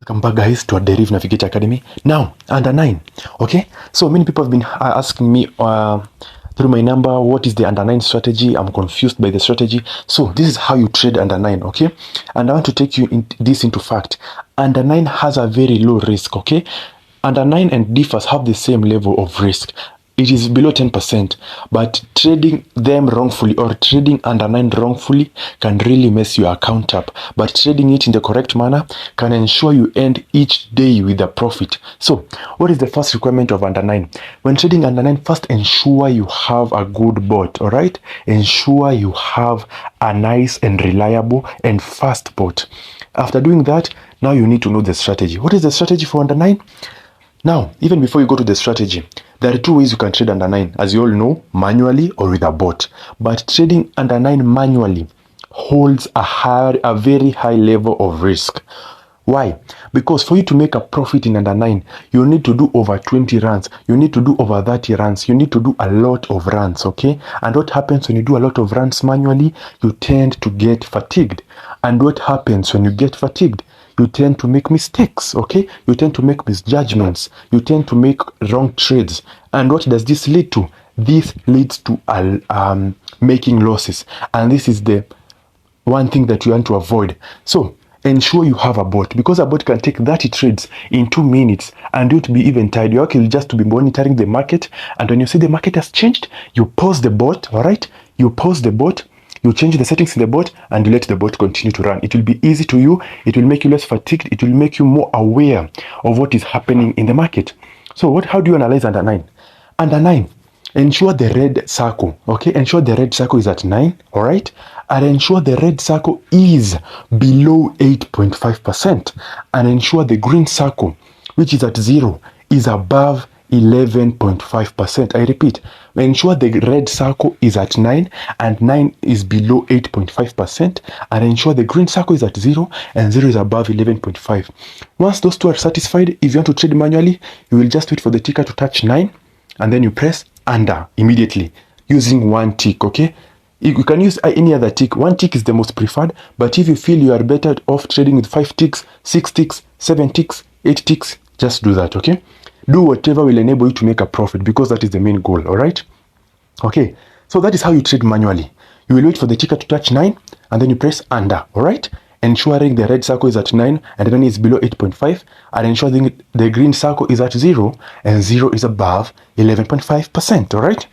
Welcome back, guys, to our DerivNavigatorAcademy. Now, under 9, okay? So many people have been asking me through my number, what is the under 9 strategy? I'm confused by the strategy. So this is how you trade under 9, okay? And I want to take you into fact. Under 9 has a very low risk, okay? Under 9 and differs have the same level of risk. It is below 10%, but trading them wrongfully or trading under 9 wrongfully can really mess your account up. But trading it in the correct manner can ensure you end each day with a profit. So, what is the first requirement of under 9? When trading under 9, first ensure you have a good bot, all right? Ensure you have a nice and reliable and fast bot. After doing that, now you need to know the strategy. What is the strategy for under 9? Now, even before you go to the strategy, there are 2 ways you can trade under 9, as you all know, manually or with a bot. But trading under 9 manually holds a very high level of risk. Why? Because for you to make a profit in under 9, you need to do over 20 runs. You need to do over 30 runs. You need to do a lot of runs, okay? And what happens when you do a lot of runs manually? You tend to get fatigued. And what happens when you get fatigued? You tend to make mistakes, okay? You tend to make misjudgments. You tend to make wrong trades. And what does this lead to? This leads to making losses. And this is the one thing that you want to avoid. So, ensure you have a bot, because a bot can take 30 trades in 2 minutes and you to be even tired. Your work is just to be monitoring the market. And when you see the market has changed, you pause the bot, all right? You pause the bot. You change the settings in the bot and you let the bot continue to run. It will be easy to you. It will make you less fatigued. It will make you more aware of what is happening in the market. So how do you analyze under 9? Under 9, ensure the red circle, okay? Ensure the red circle is at 9, all right? And ensure the red circle is below 8.5%. And ensure the green circle, which is at 0, is above 11.5%. I repeat, ensure the red circle is at 9 and 9 is below 8.5%, and ensure the green circle is at 0 and 0 is above 11.5. Once those 2 are satisfied, if you want to trade manually, you will just wait for the ticker to touch 9 and then you press under immediately using 1 tick, okay? You can use any other tick. 1 tick is the most preferred, but if you feel you are better off trading with 5 ticks, 6 ticks, 7 ticks, 8 ticks, just do that, okay? Do whatever will enable you to make a profit, because that is the main goal, all right? Okay, so that is how you trade manually. You will wait for the ticker to touch 9 and then you press under, all right? Ensuring the red circle is at 9 and then it's below 8.5, and ensuring the green circle is at 0 and 0 is above 11.5%, all right?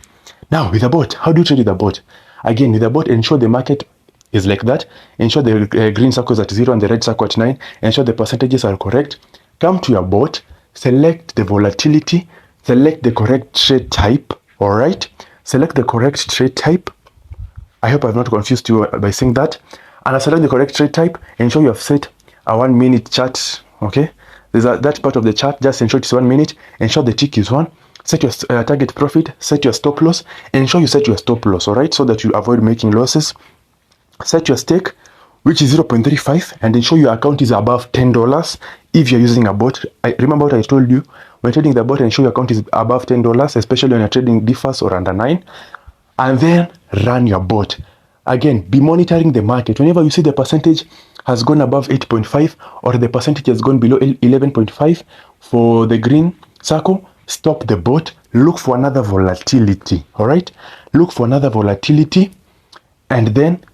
Now, with a bot, how do you trade with a bot? Again, with a bot, ensure the market is like that. Ensure the green circle is at 0 and the red circle at 9. Ensure the percentages are correct. Come to your bot. Select the volatility, select the correct trade type, all right? Select the correct trade type. I hope I've not confused you by saying that. And select the correct trade type. Ensure you have set a 1 minute chart, okay? There's that part of the chart, just ensure it's 1 minute. Ensure the tick is 1. Set your target profit, set your stop loss. Ensure you set your stop loss, all right? So that you avoid making losses. Set your stake, which is 0.35, and ensure your account is above $10 if you're using a bot. Remember what I told you, when trading the bot, ensure your account is above $10, especially when you're trading differs or under 9, and then run your bot. Again, be monitoring the market. Whenever you see the percentage has gone above 8.5 or the percentage has gone below 11.5 for the green circle, stop the bot, look for another volatility, all right? Look for another volatility and then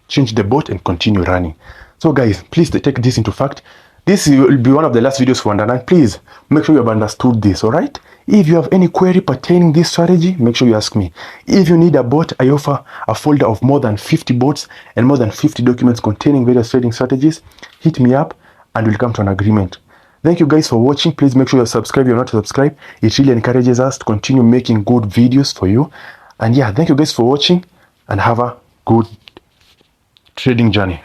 change the bot and continue running. So guys, please take this into fact. This will be one of the last videos for under 9. Please make sure you have understood this, all right? If you have any query pertaining this strategy, make sure you ask me. If you need a bot, I offer a folder of more than 50 bots and more than 50 documents containing various trading strategies. Hit me up and we'll come to an agreement. Thank you guys for watching. Please make sure you're subscribed if you're not subscribed. It really encourages us to continue making good videos for you. And yeah, thank you guys for watching and have a good trading journey.